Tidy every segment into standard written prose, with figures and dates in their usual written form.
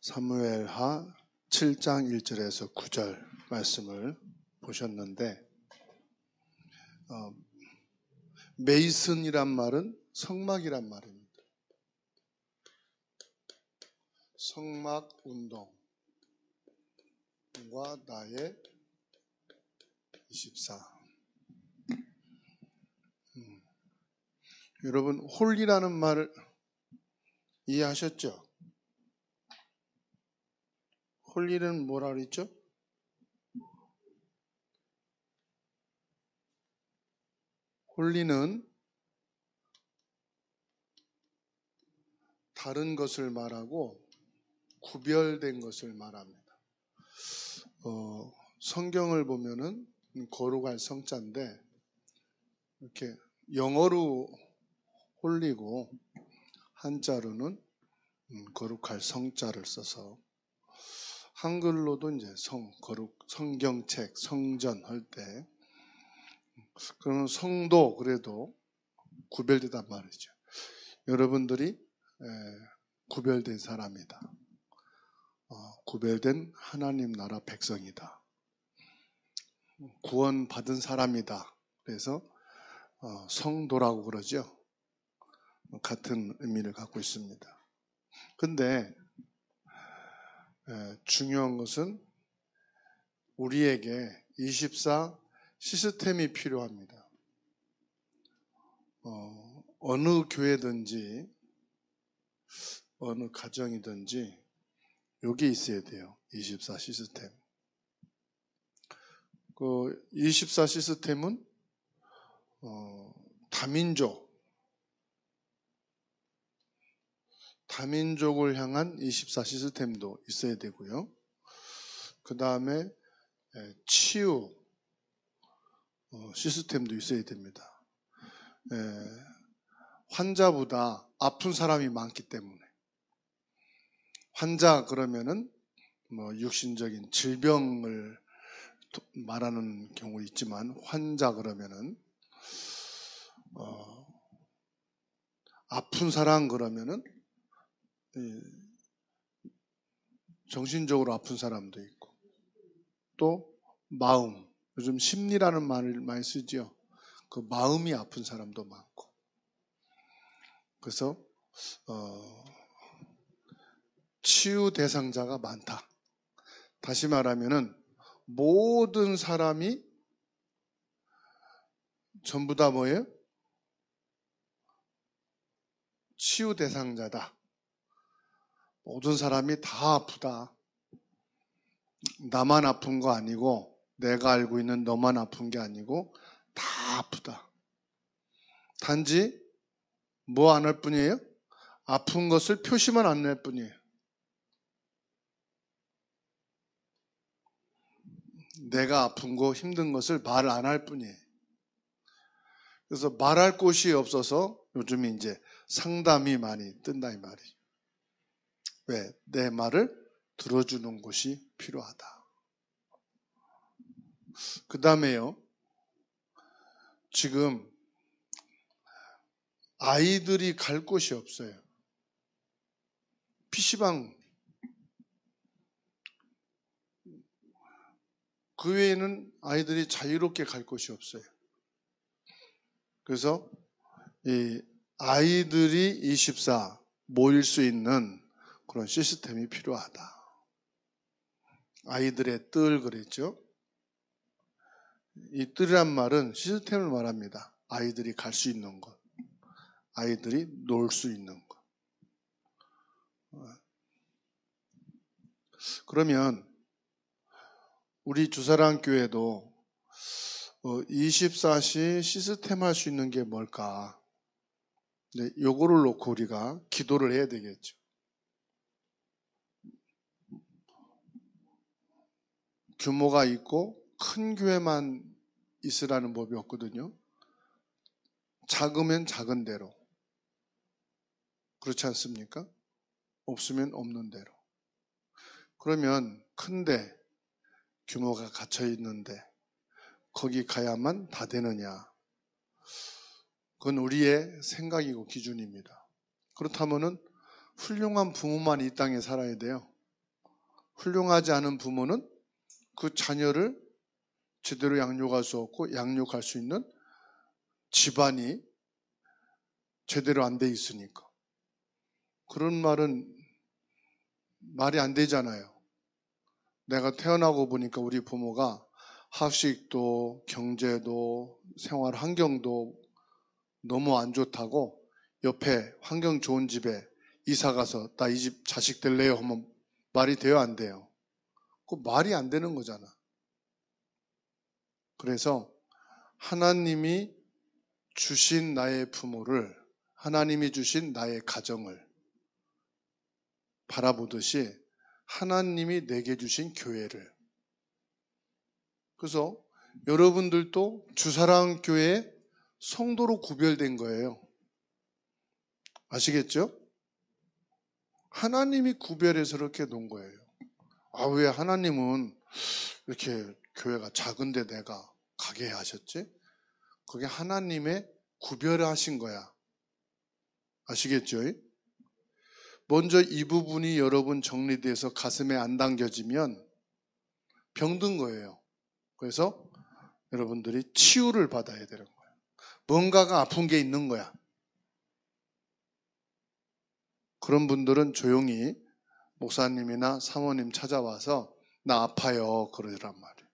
사무엘하 7장 1절에서 9절 말씀을 보셨는데, 메이슨이란 말은 성막이란 말입니다. 성막 운동과 나의 24. 여러분, 홀리라는 말을 이해하셨죠? 홀리는 뭐라 그랬죠? 홀리는 다른 것을 말하고 구별된 것을 말합니다. 성경을 보면은 거룩할 성자인데 이렇게 영어로 홀리고 한자로는 거룩할 성자를 써서 한글로도 이제 거룩, 성경책, 성전 할 때 그러면 성도 그래도 구별되단 말이죠. 여러분들이 구별된 사람이다. 구별된 하나님 나라 백성이다. 구원받은 사람이다. 그래서 성도라고 그러죠. 같은 의미를 갖고 있습니다. 근데 중요한 것은 우리에게 24 시스템이 필요합니다. 어느 교회든지 어느 가정이든지 여기 있어야 돼요. 24 시스템. 그 24 시스템은 다민족을 향한 24 시스템도 있어야 되고요. 그 다음에 치유 시스템도 있어야 됩니다. 환자보다 아픈 사람이 많기 때문에 환자 그러면은 육신적인 질병을 말하는 경우 있지만 환자 그러면은 아픈 사람 그러면은 정신적으로 아픈 사람도 있고 또 마음, 요즘 심리라는 말을 많이 쓰죠. 그 마음이 아픈 사람도 많고 그래서 치유 대상자가 많다. 다시 말하면은 모든 사람이 전부 다 뭐예요? 치유 대상자다. 모든 사람이 다 아프다. 나만 아픈 거 아니고 내가 알고 있는 너만 아픈 게 아니고 다 아프다. 단지 뭐 안 할 뿐이에요? 아픈 것을 표시만 안 낼 뿐이에요. 내가 아픈 거 힘든 것을 말 안 할 뿐이에요. 그래서 말할 곳이 없어서 요즘 이제 상담이 많이 뜬다 이 말이죠. 왜? 내 말을 들어주는 곳이 필요하다. 그 다음에요. 지금 아이들이 갈 곳이 없어요. PC방 그 외에는 아이들이 자유롭게 갈 곳이 없어요. 그래서 이 아이들이 24 모일 수 있는 그런 시스템이 필요하다. 아이들의 뜰 그랬죠. 이 뜰이란 말은 시스템을 말합니다. 아이들이 갈 수 있는 것, 아이들이 놀 수 있는 것. 그러면 우리 주사랑교회도 24시 시스템 할 수 있는 게 뭘까? 네, 요거를 놓고 우리가 기도를 해야 되겠죠. 규모가 있고 큰 교회만 있으라는 법이 없거든요. 작으면 작은 대로. 그렇지 않습니까? 없으면 없는 대로. 그러면 큰데 규모가 갇혀 있는데 거기 가야만 다 되느냐? 그건 우리의 생각이고 기준입니다. 그렇다면은 훌륭한 부모만 이 땅에 살아야 돼요. 훌륭하지 않은 부모는 그 자녀를 제대로 양육할 수 없고 양육할 수 있는 집안이 제대로 안 돼 있으니까. 그런 말은 말이 안 되잖아요. 내가 태어나고 보니까 우리 부모가 학식도 경제도 생활 환경도 너무 안 좋다고 옆에 환경 좋은 집에 이사 가서 나 이 집 자식 될래요 하면 말이 돼요, 안 돼요? 그 말이 안 되는 거잖아. 그래서 하나님이 주신 나의 부모를, 하나님이 주신 나의 가정을 바라보듯이 하나님이 내게 주신 교회를. 그래서 여러분들도 주사랑교회 성도로 구별된 거예요. 아시겠죠? 하나님이 구별해서 이렇게 놓은 거예요. 아, 왜 하나님은 이렇게 교회가 작은데 내가 가게 하셨지? 그게 하나님의 구별하신 거야. 아시겠죠? 먼저 이 부분이 여러분 정리돼서 가슴에 안 당겨지면 병든 거예요. 그래서 여러분들이 치유를 받아야 되는 거예요. 뭔가가 아픈 게 있는 거야. 그런 분들은 조용히 목사님이나 사모님 찾아와서 나 아파요 그러란 말이에요.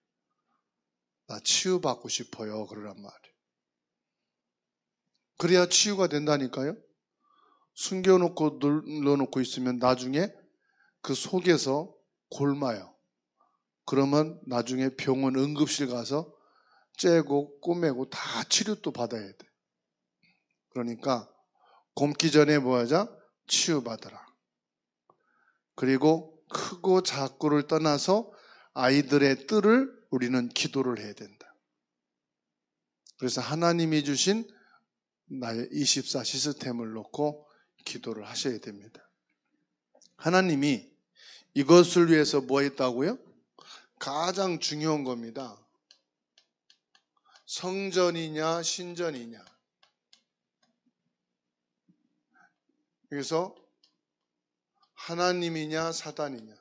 나 치유받고 싶어요 그러란 말이에요. 그래야 치유가 된다니까요. 숨겨놓고 눌러놓고 있으면 나중에 그 속에서 골마요. 그러면 나중에 병원 응급실 가서 째고 꼬매고 다 치료 또 받아야 돼. 그러니까 곰기 전에 뭐 하자? 치유받아라. 그리고 크고 작고를 떠나서 아이들의 뜰을 우리는 기도를 해야 된다. 그래서 하나님이 주신 나의 24 시스템을 놓고 기도를 하셔야 됩니다. 하나님이 이것을 위해서 뭐 했다고요? 가장 중요한 겁니다. 성전이냐 신전이냐. 그래서 하나님이냐 사단이냐.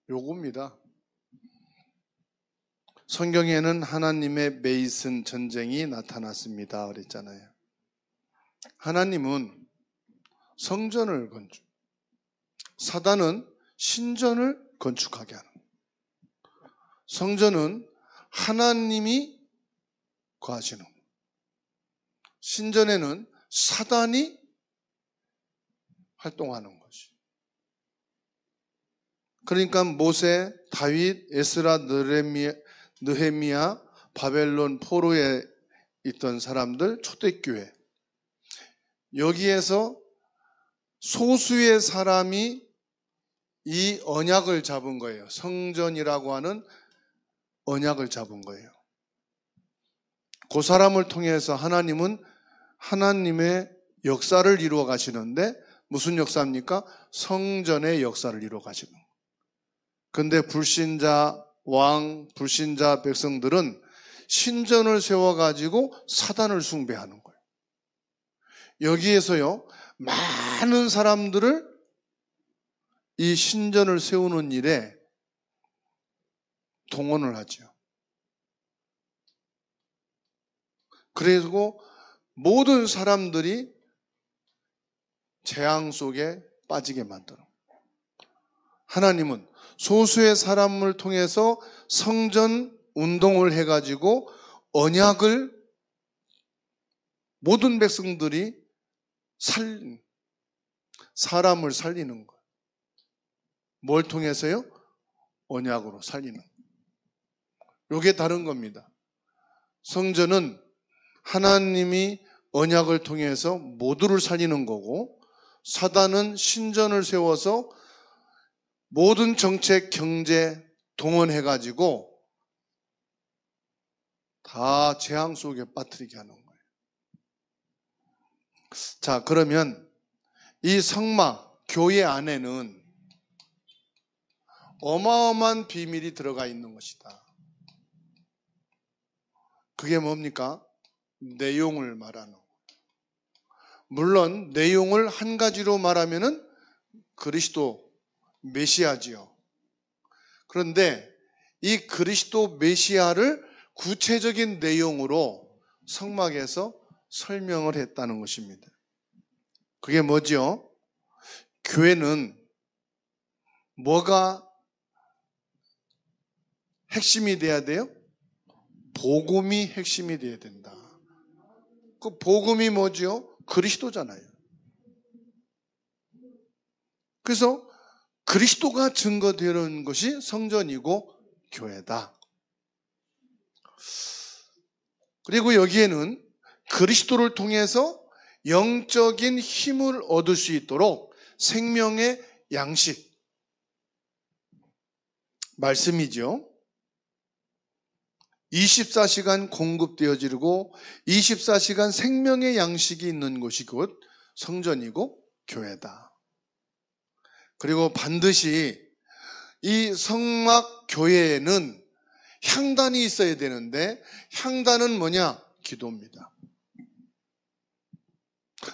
요겁니다. 성경에는 하나님의 메이슨 전쟁이 나타났습니다. 그랬잖아요. 하나님은 성전을 건축, 사단은 신전을 건축하게 하는. 성전은 하나님이 거하시는. 신전에는 사단이 활동하는 것이. 그러니까 모세, 다윗, 에스라, 느헤미야, 바벨론 포로에 있던 사람들, 초대교회. 여기에서 소수의 사람이 이 언약을 잡은 거예요. 성전이라고 하는 언약을 잡은 거예요. 그 사람을 통해서 하나님은 하나님의 역사를 이루어 가시는데 무슨 역사입니까? 성전의 역사를 이루어 가시는 거예요. 그런데 불신자 왕, 불신자 백성들은 신전을 세워가지고 사단을 숭배하는 거예요. 여기에서요, 많은 사람들을 이 신전을 세우는 일에 동원을 하죠. 그리고 모든 사람들이 재앙 속에 빠지게 만드는 거예요. 하나님은 소수의 사람을 통해서 성전 운동을 해가지고 언약을 모든 백성들이 사람을 살리는 거예요. 뭘 통해서요? 언약으로 살리는 거예요. 이게 다른 겁니다. 성전은 하나님이 언약을 통해서 모두를 살리는 거고, 사단은 신전을 세워서 모든 정책, 경제 동원해가지고 다 재앙 속에 빠뜨리게 하는 거예요. 자, 그러면 이 성막, 교회 안에는 어마어마한 비밀이 들어가 있는 것이다. 그게 뭡니까? 내용을 말하는 거예요. 물론 내용을 한 가지로 말하면은 그리스도 메시아지요. 그런데 이 그리스도 메시아를 구체적인 내용으로 성막에서 설명을 했다는 것입니다. 그게 뭐죠? 교회는 뭐가 핵심이 돼야 돼요? 복음이 핵심이 돼야 된다. 그 복음이 뭐죠? 그리스도잖아요. 그래서 그리스도가 증거되는 것이 성전이고 교회다. 그리고 여기에는 그리스도를 통해서 영적인 힘을 얻을 수 있도록 생명의 양식, 말씀이죠. 24시간 공급되어지고 24시간 생명의 양식이 있는 곳이 곧 성전이고 교회다. 그리고 반드시 이 성막 교회에는 향단이 있어야 되는데 향단은 뭐냐? 기도입니다.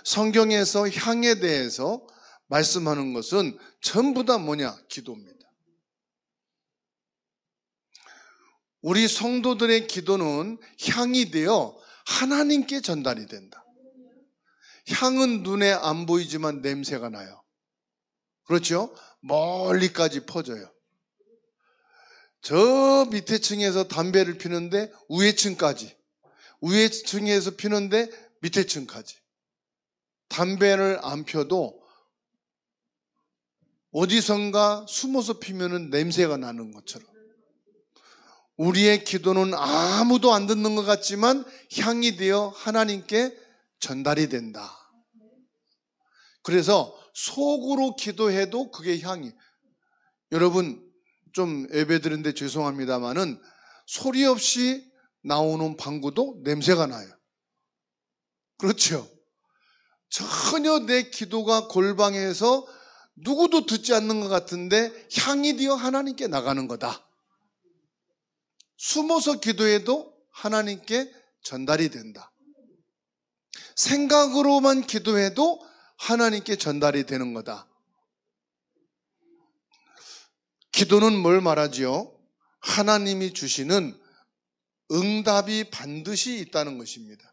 성경에서 향에 대해서 말씀하는 것은 전부 다 뭐냐? 기도입니다. 우리 성도들의 기도는 향이 되어 하나님께 전달이 된다. 향은 눈에 안 보이지만 냄새가 나요. 그렇죠? 멀리까지 퍼져요. 저 밑에 층에서 담배를 피는데 위에 층까지, 위에 층에서 피는데 밑에 층까지. 담배를 안 펴도 어디선가 숨어서 피면은 냄새가 나는 것처럼 우리의 기도는 아무도 안 듣는 것 같지만 향이 되어 하나님께 전달이 된다. 그래서 속으로 기도해도 그게 향이. 여러분 좀 예배드리는데 죄송합니다마는 소리 없이 나오는 방구도 냄새가 나요. 그렇죠? 전혀 내 기도가 골방에서 누구도 듣지 않는 것 같은데 향이 되어 하나님께 나가는 거다. 숨어서 기도해도 하나님께 전달이 된다. 생각으로만 기도해도 하나님께 전달이 되는 거다. 기도는 뭘 말하지요? 하나님이 주시는 응답이 반드시 있다는 것입니다.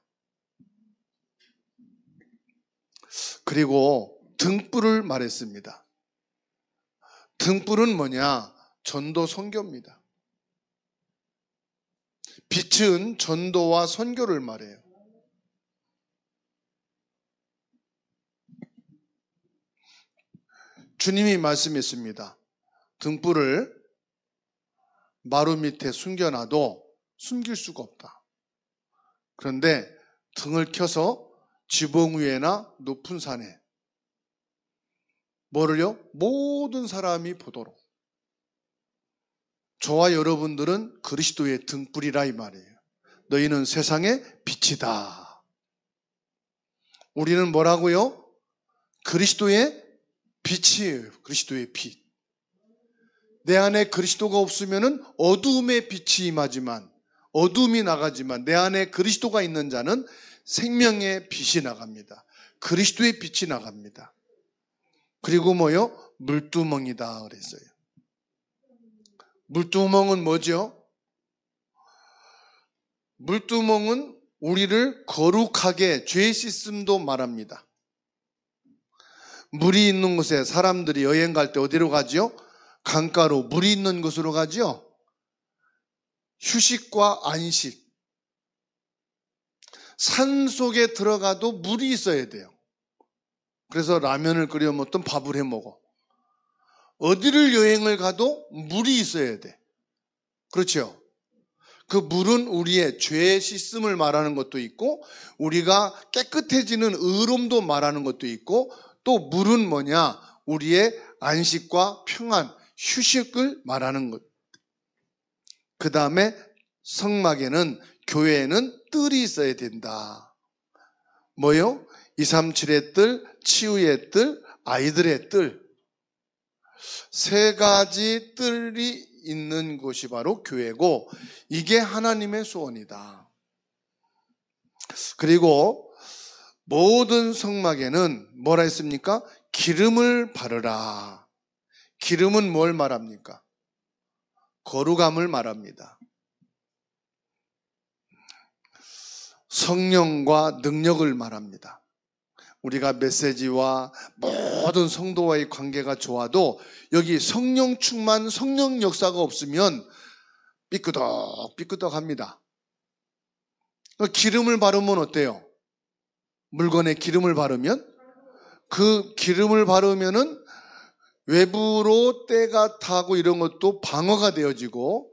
그리고 등불을 말했습니다. 등불은 뭐냐? 전도 선교입니다. 빛은 전도와 선교를 말해요. 주님이 말씀했습니다. 등불을 마루 밑에 숨겨놔도 숨길 수가 없다. 그런데 등을 켜서 지붕 위에나 높은 산에 뭐를요? 모든 사람이 보도록. 저와 여러분들은 그리스도의 등불이라 이 말이에요. 너희는 세상의 빛이다. 우리는 뭐라고요? 그리스도의 빛이에요. 그리스도의 빛. 내 안에 그리스도가 없으면 어두움의 빛이 임하지만, 어두움이 나가지만 내 안에 그리스도가 있는 자는 생명의 빛이 나갑니다. 그리스도의 빛이 나갑니다. 그리고 뭐요? 물두멍이다 그랬어요. 물두멍은 뭐죠? 물두멍은 우리를 거룩하게, 죄 씻음도 말합니다. 물이 있는 곳에 사람들이 여행 갈 때 어디로 가죠? 강가로, 물이 있는 곳으로 가죠? 휴식과 안식. 산 속에 들어가도 물이 있어야 돼요. 그래서 라면을 끓여 먹든 밥을 해 먹어. 어디를 여행을 가도 물이 있어야 돼. 그렇죠? 그 물은 우리의 죄 씻음을 말하는 것도 있고 우리가 깨끗해지는 의로움도 말하는 것도 있고 또 물은 뭐냐? 우리의 안식과 평안, 휴식을 말하는 것. 그 다음에 성막에는, 교회에는 뜰이 있어야 된다. 뭐요? 237의 뜰, 치유의 뜰, 아이들의 뜰. 세 가지 뜰이 있는 곳이 바로 교회고 이게 하나님의 소원이다. 그리고 모든 성막에는 뭐라 했습니까? 기름을 바르라. 기름은 뭘 말합니까? 거룩함을 말합니다. 성령과 능력을 말합니다. 우리가 메시지와 모든 성도와의 관계가 좋아도 여기 성령 충만, 성령 역사가 없으면 삐끄덕삐끄덕합니다. 기름을 바르면 어때요? 물건에 기름을 바르면 그 기름을 바르면은 외부로 때가 타고 이런 것도 방어가 되어지고,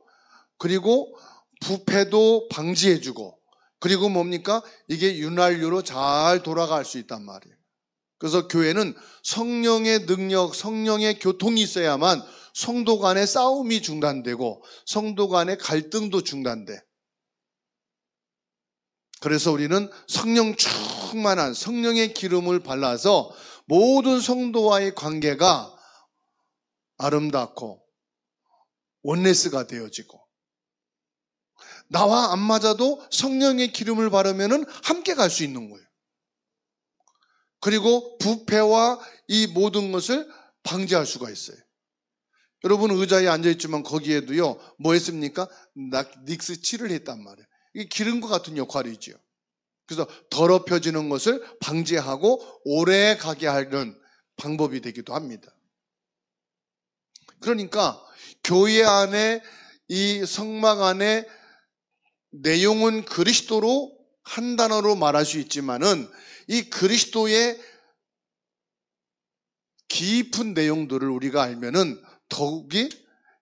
그리고 부패도 방지해주고, 그리고 뭡니까? 이게 윤활유로 잘 돌아갈 수 있단 말이에요. 그래서 교회는 성령의 능력, 성령의 교통이 있어야만 성도 간의 싸움이 중단되고 성도 간의 갈등도 중단돼. 그래서 우리는 성령 충만한 성령의 기름을 발라서 모든 성도와의 관계가 아름답고 원네스가 되어지고, 나와 안 맞아도 성령의 기름을 바르면 함께 갈 수 있는 거예요. 그리고 부패와 이 모든 것을 방지할 수가 있어요. 여러분 의자에 앉아있지만 거기에도요 뭐 했습니까? 닉스 칠을 했단 말이에요. 이게 기름과 같은 역할이지요. 그래서 더럽혀지는 것을 방지하고 오래 가게 하는 방법이 되기도 합니다. 그러니까 교회 안에, 이 성막 안에 내용은 그리스도로 한 단어로 말할 수 있지만은 이 그리스도의 깊은 내용들을 우리가 알면은 더욱이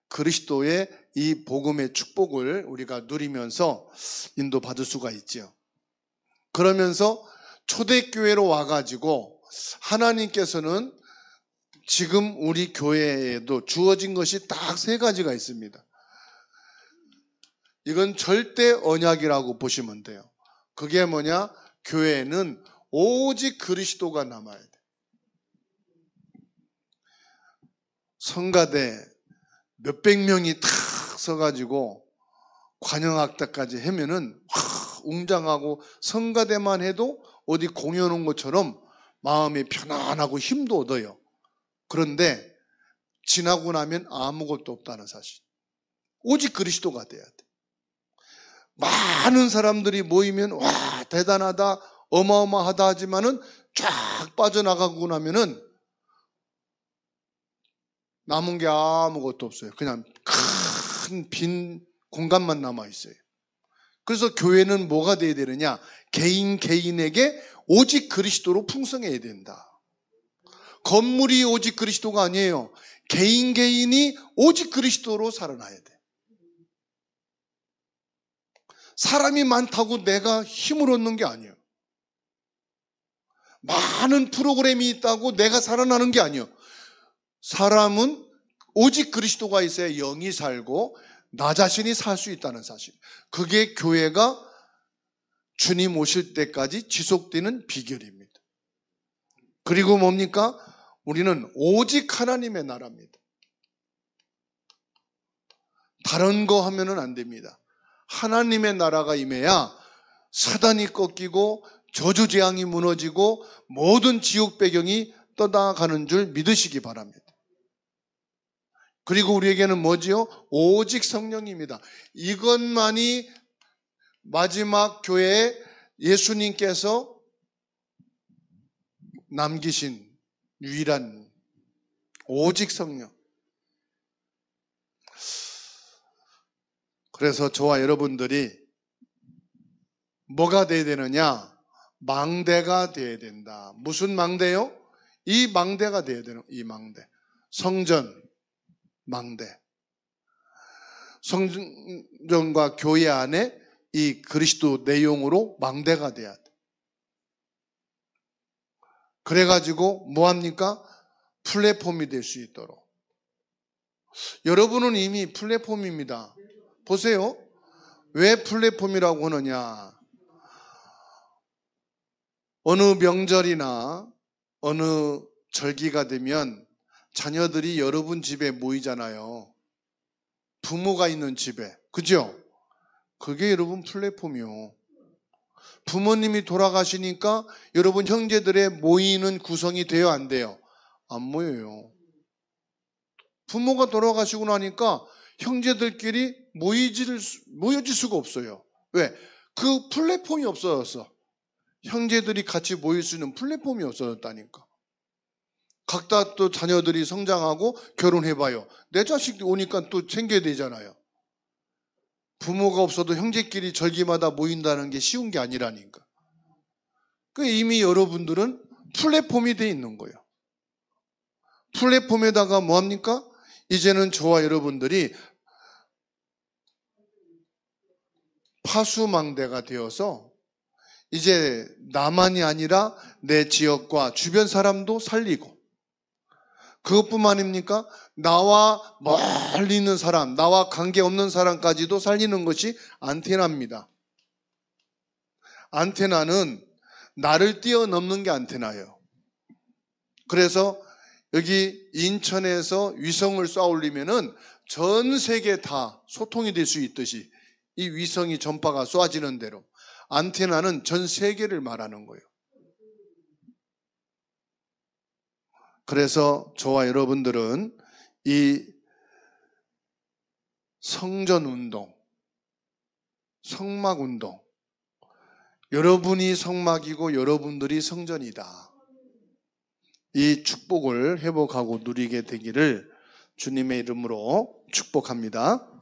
그리스도의 이 복음의 축복을 우리가 누리면서 인도받을 수가 있죠. 그러면서 초대교회로 와가지고 하나님께서는 지금 우리 교회에도 주어진 것이 딱 3가지가 있습니다. 이건 절대 언약이라고 보시면 돼요. 그게 뭐냐? 교회에는 오직 그리스도가 남아야 돼. 성가대 몇백 명이 탁 서가지고 관영악단까지 하면은 웅장하고 성가대만 해도 어디 공연 온 것처럼 마음이 편안하고 힘도 얻어요. 그런데 지나고 나면 아무것도 없다는 사실. 오직 그리스도가 돼야 돼. 많은 사람들이 모이면 와 대단하다 어마어마하다 하지만은 쫙 빠져나가고 나면은 남은 게 아무것도 없어요. 그냥 큰 빈 공간만 남아 있어요. 그래서 교회는 뭐가 돼야 되느냐? 개인에게 오직 그리스도로 풍성해야 된다. 건물이 오직 그리스도가 아니에요. 개인이 오직 그리스도로 살아나야 돼. 사람이 많다고 내가 힘을 얻는 게 아니에요. 많은 프로그램이 있다고 내가 살아나는 게 아니에요. 사람은 오직 그리스도가 있어야 영이 살고 나 자신이 살 수 있다는 사실. 그게 교회가 주님 오실 때까지 지속되는 비결입니다. 그리고 뭡니까? 우리는 오직 하나님의 나라입니다. 다른 거 하면은 안 됩니다. 하나님의 나라가 임해야 사단이 꺾이고 저주재앙이 무너지고 모든 지옥 배경이 떠나가는 줄 믿으시기 바랍니다. 그리고 우리에게는 뭐지요? 오직 성령입니다. 이것만이 마지막 교회에 예수님께서 남기신 유일한 오직 성령. 그래서 저와 여러분들이 뭐가 돼야 되느냐? 망대가 돼야 된다. 무슨 망대요? 이 망대가 돼야 되는, 이 망대. 성전 망대. 성전과 교회 안에 이 그리스도 내용으로 망대가 돼야 돼. 그래가지고 뭐합니까? 플랫폼이 될 수 있도록. 여러분은 이미 플랫폼입니다. 보세요. 왜 플랫폼이라고 하느냐? 어느 명절이나 어느 절기가 되면 자녀들이 여러분 집에 모이잖아요. 부모가 있는 집에. 그죠? 그게 여러분 플랫폼이요. 부모님이 돌아가시니까 여러분 형제들의 모이는 구성이 돼요, 안 돼요? 안 모여요. 부모가 돌아가시고 나니까 형제들끼리 모여질 수가 없어요. 왜? 그 플랫폼이 없어졌어. 형제들이 같이 모일 수 있는 플랫폼이 없어졌다니까. 각자 또 자녀들이 성장하고 결혼해봐요. 내 자식 오니까 또 챙겨야 되잖아요. 부모가 없어도 형제끼리 절기마다 모인다는 게 쉬운 게 아니라니까. 이미 여러분들은 플랫폼이 돼 있는 거예요. 플랫폼에다가 뭐합니까? 이제는 저와 여러분들이 파수망대가 되어서 이제 나만이 아니라 내 지역과 주변 사람도 살리고, 그것뿐만 아닙니까? 나와 멀리 있는 사람, 나와 관계없는 사람까지도 살리는 것이 안테나입니다. 안테나는 나를 뛰어넘는 게 안테나예요. 그래서 여기 인천에서 위성을 쏘아 올리면은 전 세계 다 소통이 될 수 있듯이 이 위성이 전파가 쏘아지는 대로 안테나는 전 세계를 말하는 거예요. 그래서 저와 여러분들은 이 성전운동, 성막운동, 여러분이 성막이고 여러분들이 성전이다. 이 축복을 회복하고 누리게 되기를 주님의 이름으로 축복합니다.